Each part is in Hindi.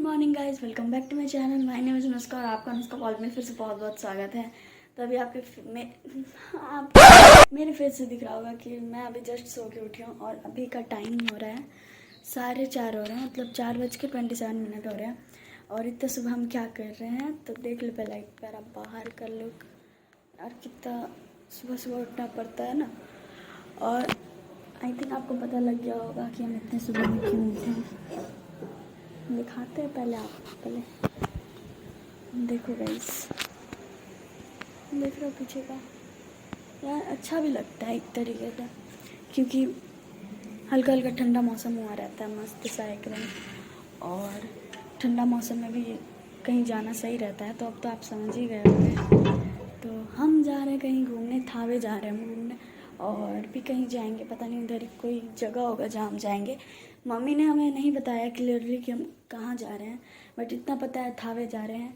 Morning guys, welcome back to my channel. My name is Anushka और आपका अनुष्का कॉल में फिर से बहुत बहुत स्वागत है। तो अभी आप मेरे फेस से दिख रहा होगा कि मैं अभी जस्ट सो के उठी हूँ और अभी का टाइम हो रहा है 4:30 हो रहे हैं, मतलब 4:27 हो रहे हैं। और इतना सुबह हम क्या कर रहे हैं तो देख लो पहले एक बार आप बाहर का लुक। और कितना सुबह सुबह उठना पड़ता है ना। और आई थिंक आपको पता लग गया होगा कि हम इतने सुबह में क्यों उठे हैं। दिखाते हैं पहले पहले देखो गाइस, देख रहे हो पीछे का। यार अच्छा भी लगता है एक तरीके से, क्योंकि हल्का हल्का ठंडा मौसम हुआ रहता है, मस्त सा एकदम। और ठंडा मौसम में भी कहीं जाना सही रहता है। तो अब तो आप समझ ही गए होंगे। तो हम जा रहे हैं कहीं घूमने, थावे जा रहे हैं हम घूमने। और भी कहीं जाएंगे, पता नहीं उधर कोई जगह होगा जहाँ हम जाएंगे। मम्मी ने हमें नहीं बताया क्लियरली कि हम कहाँ जा रहे हैं, बट इतना पता है थावे जा रहे हैं।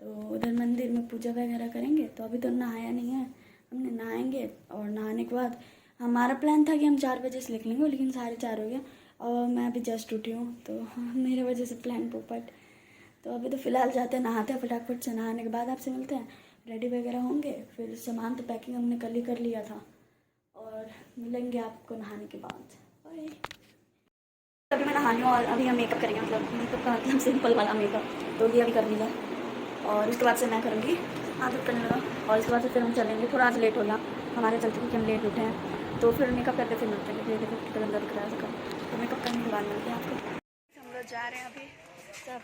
तो उधर मंदिर में पूजा वगैरह करेंगे। तो अभी तो नहाया नहीं है, हमने नहाएंगे। और नहाने के बाद हमारा प्लान था कि हम 4 बजे से निकलेंगे, लेकिन 4:30 हो गया और मैं अभी जस्ट उठी हूँ। तो मेरे वजह से प्लान पोपट। तो अभी तो फ़िलहाल जाते हैं, नहाते हैं फटाफट से। नहाने के बाद आपसे मिलते हैं, रेडी वगैरह होंगे। फिर सामान तो पैकिंग हमने कल ही कर लिया था और मिलेंगे आपको नहाने के बाद। बाय। अभी मैं नहानी हूँ और अभी हम मेकअप करेंगे, मतलब मेकअप का मतलब सिंपल वाला मेकअप। तो ये अभी कर लिया और उसके बाद से मैं करूँगी आदत करने लगा। और उसके बाद से फिर हम चलेंगे। थोड़ा आज लेट हो गया हमारे चलते, क्योंकि हम लेट उठे हैं। तो फिर मेकअप करके फिर मिलते हैं। देखो कितना गंदा दिख रहा है उसका। तो मेकअप करने के बाद मिलते हैं आपको। हम लोग जा रहे हैं अभी सब।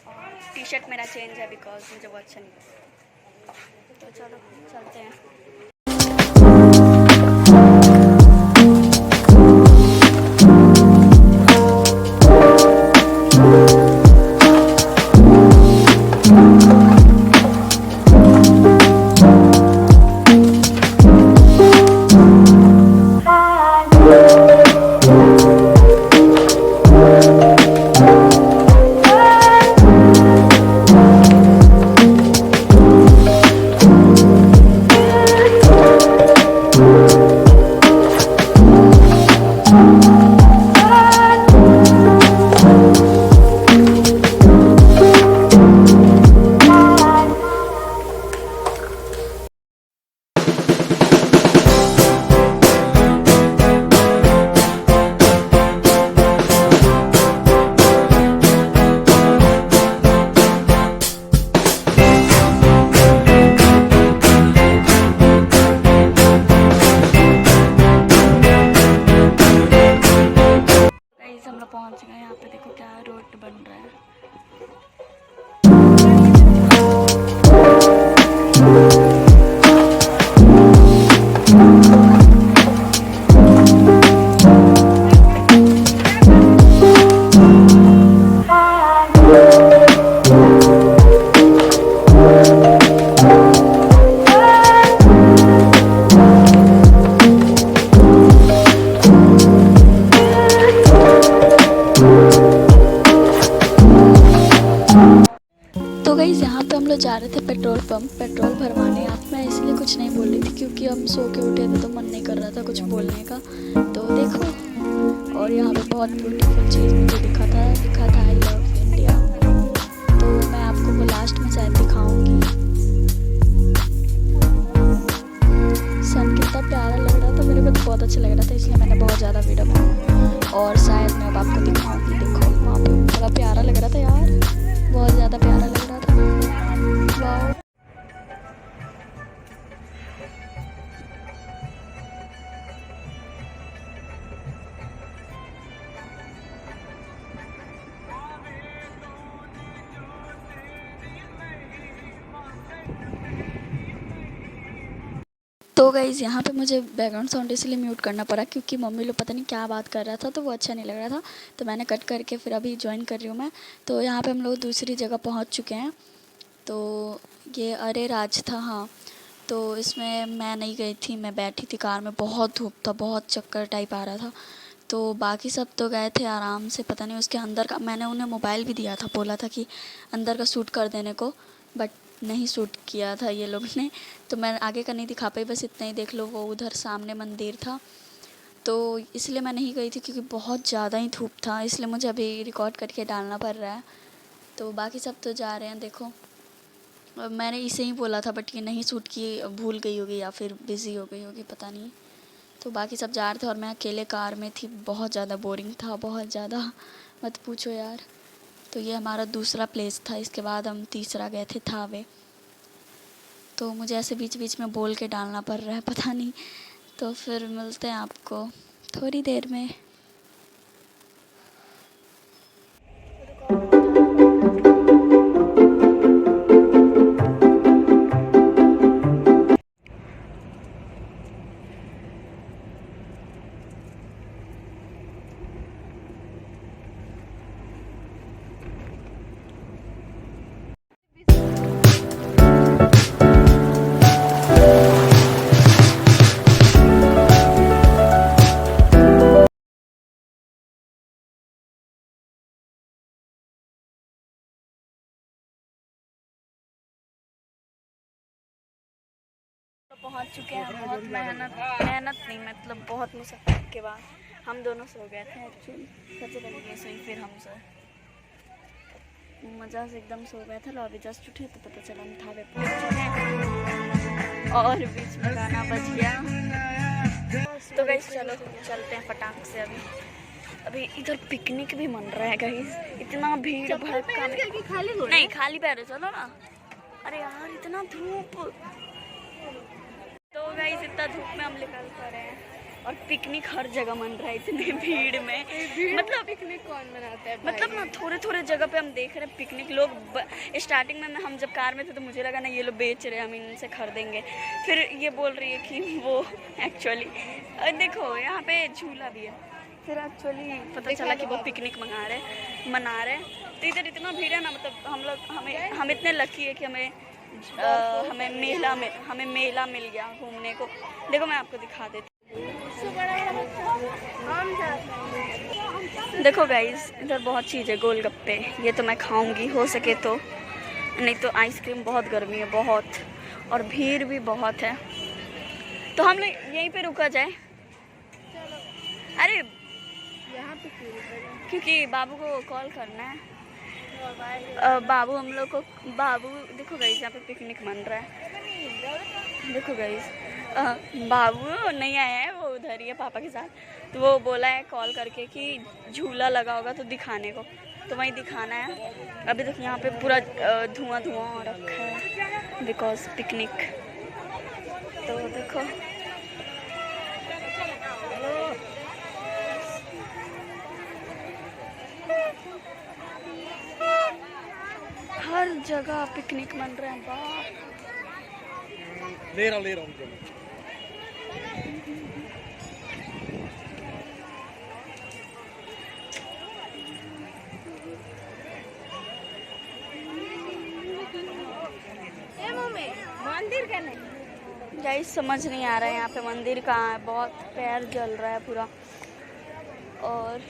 और टी शर्ट मेरा चेंज है बिकॉज मुझे वो अच्छा नहीं लगता। तो चलो चलते हैं। हम लोग पहुँच गए। यहाँ पे देखो क्या रोड बन रहा है। तो गाइस यहाँ पे हम लोग जा रहे थे पेट्रोल पेट्रोल भरवाने। आप मैं इसलिए कुछ नहीं बोल रही थी क्योंकि हम सो के उठे थे तो मन नहीं कर रहा था कुछ बोलने का। तो देखो, और यहाँ पे बहुत ब्यूटीफुल चीज़ मुझे लिखा था आई लव इंडिया। तो मैं आपको वो लास्ट में शायद दिखाऊंगी। सन कितना प्यारा लग रहा था, मेरे को तो बहुत अच्छा लग रहा था, इसलिए मैंने बहुत ज़्यादा वीडियो बनाया। और शायद मैं अब आपको दिखाऊंगी। देखो वहाँ पे बड़ा प्यारा लग रहा था यार, बहुत ज़्यादा प्यारा लग रहा था। वाओ। तो गाइज़ यहाँ पे मुझे बैकग्राउंड साउंड इसलिए म्यूट करना पड़ा क्योंकि मम्मी लोग पता नहीं क्या बात कर रहा था, तो वो अच्छा नहीं लग रहा था। तो मैंने कट करके फिर अभी ज्वाइन कर रही हूँ मैं। तो यहाँ पे हम लोग दूसरी जगह पहुँच चुके हैं। तो ये अरे राज था, हाँ। तो इसमें मैं नहीं गई थी, मैं बैठी थी कार में। बहुत धूप था, बहुत चक्कर टाइप आ रहा था। तो बाकी सब तो गए थे आराम से। पता नहीं उसके अंदर का, मैंने उन्हें मोबाइल भी दिया था, बोला था कि अंदर का शूट कर देने को, बट नहीं शूट किया था ये लोग ने। तो मैं आगे का नहीं दिखा पाई, बस इतना ही देख लो, वो उधर सामने मंदिर था। तो इसलिए मैं नहीं गई थी क्योंकि बहुत ज़्यादा ही धूप था, इसलिए मुझे अभी रिकॉर्ड करके डालना पड़ रहा है। तो बाकी सब तो जा रहे हैं। देखो मैंने इसे ही बोला था बट ये नहीं सूट की, भूल गई होगी या फिर बिज़ी हो गई होगी, पता नहीं। तो बाकी सब जा रहे थे और मैं अकेले कार में थी। बहुत ज़्यादा बोरिंग था, बहुत ज़्यादा, मत पूछो यार। तो ये हमारा दूसरा प्लेस था, इसके बाद हम तीसरा गए थे थावे। तो मुझे ऐसे बीच बीच में बोल के डालना पड़ रहा है, पता नहीं। तो फिर मिलते हैं आपको थोड़ी देर में। पहुंच चुके हैं। बहुत मेहनत नहीं, मतलब बहुत मुश्किल के बाद हम दोनों सो गए थे एक्चुअली। सबसे पहले ये सोई, फिर हम सोए, मज़ा से एकदम सो गए थे। लॉबी जस्ट उठे तो पता चला हम थावे पहुंच चुके हैं और बीच में गाना बज गया। तो गाइस चलो चलते हैं फटाक से। अभी इधर पिकनिक भी मन रहा है गाइस, इतना भीड़ भड़का नहीं, खाली पैर चलो ना। अरे यार इतना धूप, तो गाइस इतना धूप में हम निकल कर रहे हैं और पिकनिक हर जगह मन रहा है इतनी भीड़ में। मतलब पिकनिक कौन मनाता है? मतलब ना थोड़े थोड़े जगह पे हम देख रहे हैं पिकनिक। लोग स्टार्टिंग में हम जब कार में थे तो मुझे लगा ना ये लोग बेच रहे हैं, हम इनसे खरीदेंगे। फिर ये बोल रही है कि वो एक्चुअली देखो यहाँ पे झूला भी है। फिर एक्चुअली पता चला कि वो पिकनिक मना रहे। तो इधर इतना भीड़ है ना, मतलब हम इतने लकी है कि हमें मेला मिल गया घूमने को। देखो मैं आपको दिखा देती हूँ। देखो गाइस इधर बहुत चीज़ है, गोलगप्पे, ये तो मैं खाऊंगी हो सके तो, नहीं तो आइसक्रीम। बहुत गर्मी है बहुत, और भीड़ भी बहुत है। तो हम लोग यहीं पे रुका जाए। अरे यहाँ पे क्योंकि बाबू को कॉल करना है। बाबू हम लोग को देखो गाइस यहाँ पे पिकनिक मन रहा है। देखो गाइस बाबू नहीं आया है, वो उधर ही है पापा के साथ। तो वो बोला है कॉल करके कि झूला लगा होगा तो दिखाने को, तो वहीं दिखाना है। अभी तक यहाँ पे पूरा धुआं हो रखा है बिकॉज पिकनिक। तो देखो हर जगह पिकनिक मन रहे हैं। बाप ले रहा हूँ। मंदिर का नहीं गाइस समझ नहीं आ रहा है यहाँ पे मंदिर कहाँ है। बहुत पैर जल रहा है पूरा। और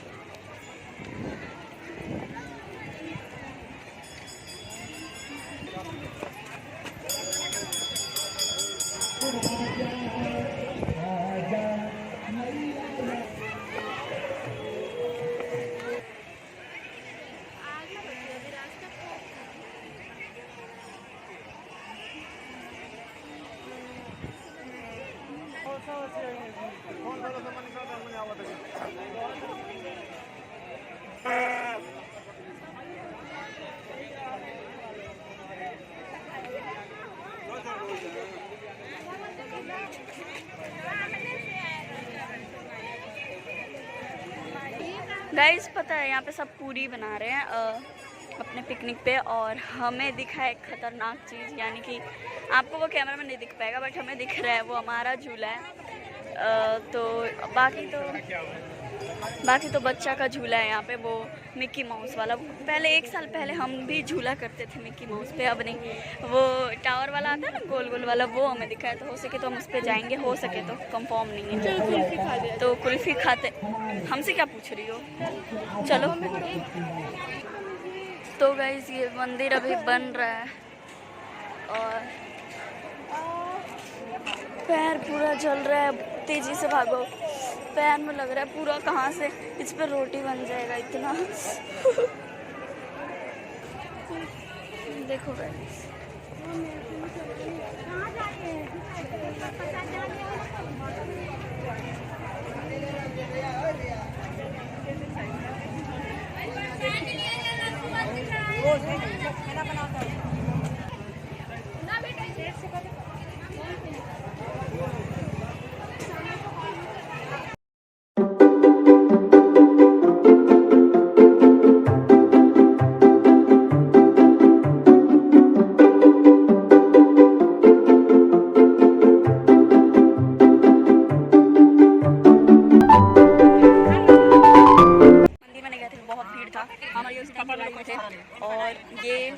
गाइस पता है यहाँ पे सब पूरी बना रहे हैं अपने पिकनिक पे, और हमें दिखा है खतरनाक चीज़, यानी कि आपको वो कैमरा में नहीं दिख पाएगा बट हमें दिख रहा है, वो हमारा झूला है। तो बाकी तो बच्चा का झूला है यहाँ पे, वो मिक्की माउस वाला। पहले 1 साल पहले हम भी झूला करते थे मिक्की माउस पे, अब नहीं। वो टावर वाला आता है ना गोल गोल वाला, वो हमें दिखा है। तो हो सके तो हम उस पर जाएंगे, हो सके तो, कंफर्म नहीं है। तो कुल्फ़ी खाते, हमसे क्या पूछ रही हो? चलो। तो गाइस ये मंदिर अभी बन रहा है और पैर पूरा जल रहा है, तेज़ी से भागो। पैर में लग रहा है पूरा, कहाँ से इस पर रोटी बन जाएगा इतना। देखो गाइस, मंदिर में नहीं गए थे, बहुत भीड़ था। हमारे उस टाइम लोग थे और ये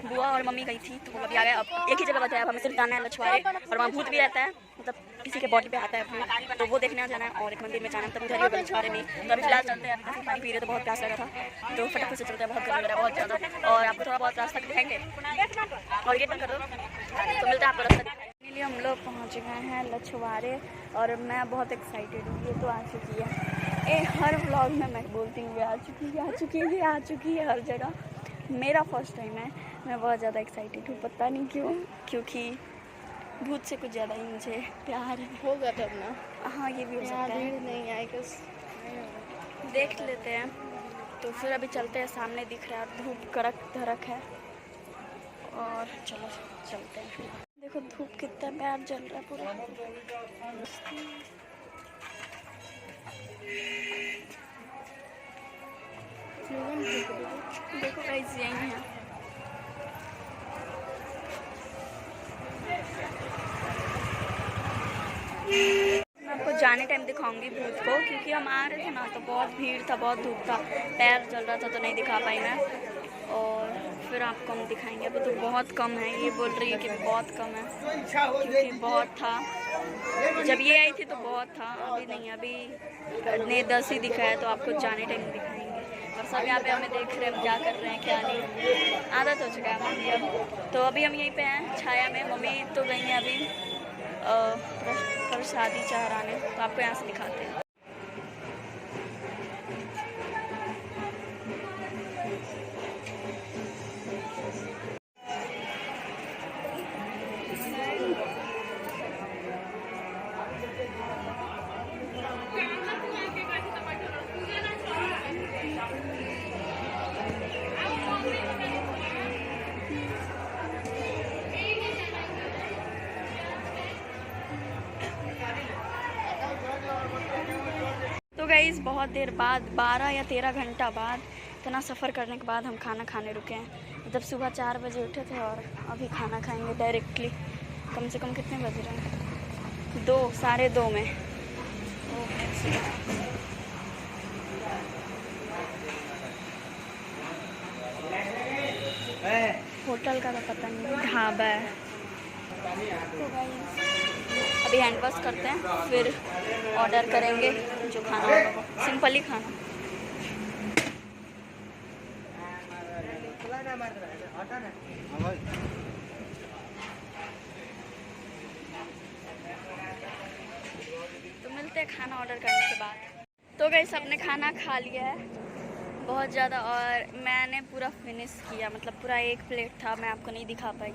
बुआ और मम्मी गई थी, तो वो अभी आ गए। अब एक ही जगह बताया, अब हमें सिर्फ जाना है लछवारे, और वहाँ भूत भी रहता है, मतलब किसी के बॉडी पे आता है भूत, तो वो देखने जाना है, और एक मंदिर में जाना है, तब उधर ही होगा लछवारे में। तो अभी फिलहाल चलते हैं, अभी पानी पी रहे तो बहुत प्यास लगा था, तो फटाफट से चलते हैं, बहुत गर्मी लग रहा है बहुत ज़्यादा, और आपको थोड़ा बहुत रास्ता दिखाएंगे और गेट बंद कर दो, तो मिलता है आपको रास्ता। इसलिए हम लोग पहुँच गए हैं लछवारे, और मैं बहुत एक्साइटेड हूँ। ये तो आ चुकी है, हर व्लॉग में मैं बोलती हूँ ये आ चुकी है, आ चुकी है, ये आ चुकी है हर जगह। मेरा फर्स्ट टाइम है, मैं बहुत ज़्यादा एक्साइटेड हूँ, पता नहीं क्यों, क्योंकि भूत से कुछ ज़्यादा ही मुझे प्यार है। होगा तब ना। हाँ, ये भी हो यहाँ सकता भीड़ है, नहीं आएगा। देख लेते हैं। तो फिर अभी चलते हैं, सामने दिख रहा है धूप कड़क धड़क है, और चलो चलते हैं। देखो धूप कितना प्यार जल रहा है पूरा। देखो गाइस यही है, मैं आपको जाने टाइम दिखाऊंगी भूत को, क्योंकि हम आ रहे थे ना तो बहुत भीड़ था, बहुत धूप था, पैर जल रहा था, तो नहीं दिखा पाई मैं। और फिर आपको हम दिखाएंगे। अभी तो बहुत कम है, ये बोल रही है कि बहुत कम है, क्योंकि बहुत था जब ये आई थी तो बहुत था, अभी नहीं, अभी ने 10 ही दिखा है, तो आपको जाने टाइम दिखाएंगे। और सब यहाँ पे हमें देख रहे हैं क्या कर रहे हैं क्या नहीं, आदत हो चुका है मम्मी अब। तो अभी हम यहीं पे हैं छाया में, मम्मी तो गई हैं अभी प्रसादी चढ़ाने, तो आपको यहाँ से दिखाते हैं। तो गाइस बहुत देर बाद, 12 या 13 घंटा बाद, इतना सफ़र करने के बाद हम खाना खाने रुके हैं। जब सुबह 4 बजे उठे थे और अभी खाना खाएंगे डायरेक्टली। कम से कम कितने बज रहे हैं? 2, 2:30 में। होटल का तो पता नहीं, ढाबा है। तो गाइस अभी हैंड वॉश करते हैं, फिर ऑर्डर करेंगे जो खाना होगा, सिंपल ही खाना। तो मिलते हैं खाना ऑर्डर करने के बाद। तो गाइस सबने खाना खा लिया है बहुत ज़्यादा, और मैंने पूरा फिनिश किया, मतलब पूरा 1 प्लेट था, मैं आपको नहीं दिखा पाई,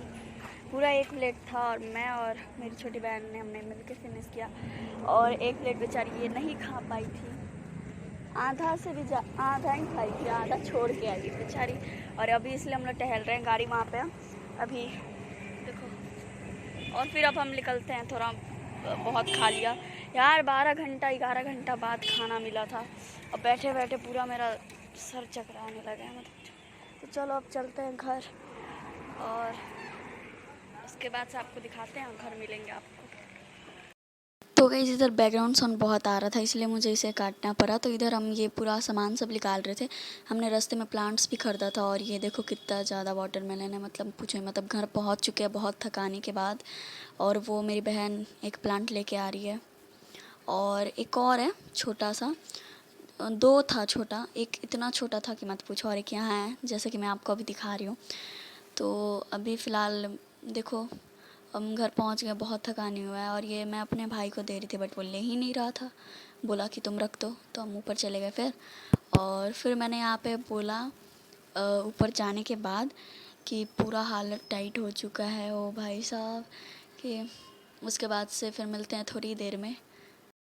पूरा 1 प्लेट था, और मैं और मेरी छोटी बहन ने हमने मिलके फिनिश किया। और 1 प्लेट बेचारी ये नहीं खा पाई थी, आधा से भी आधा ही खाई थी, आधा छोड़ के आई थी बेचारी। और अभी इसलिए हम लोग टहल रहे हैं, गाड़ी वहाँ पे अभी देखो। और फिर अब हम निकलते हैं, थोड़ा बहुत खा लिया यार, 11 घंटा बाद खाना मिला था, और बैठे बैठे पूरा मेरा सर चकराने लगा है, मतलब। तो चलो अब चलते हैं घर, और उसके बाद से आपको दिखाते हैं, घर मिलेंगे आपको। तो गाइस इधर बैकग्राउंड साउंड बहुत आ रहा था, इसलिए मुझे इसे काटना पड़ा। तो इधर हम ये पूरा सामान सब निकाल रहे थे, हमने रास्ते में प्लांट्स भी ख़रीदा था। और ये देखो कितना ज़्यादा वाटरमेलन है, मतलब पूछो, मतलब घर पहुंच चुके हैं बहुत थकाने के बाद। और वो मेरी बहन एक प्लांट लेके आ रही है, और एक और है छोटा सा, 2 था छोटा, एक इतना छोटा था कि मत पूछो, और एक यहाँ है जैसे कि मैं आपको अभी दिखा रही हूँ। तो अभी फ़िलहाल देखो हम घर पहुंच गए, बहुत थकानी हुआ है। और ये मैं अपने भाई को दे रही थी, बट वो ले ही नहीं रहा था, बोला कि तुम रख दो, तो हम ऊपर चले गए फिर। और फिर मैंने यहाँ पे बोला ऊपर जाने के बाद कि पूरा हालत टाइट हो चुका है ओ भाई साहब कि उसके बाद से फिर मिलते हैं थोड़ी देर में।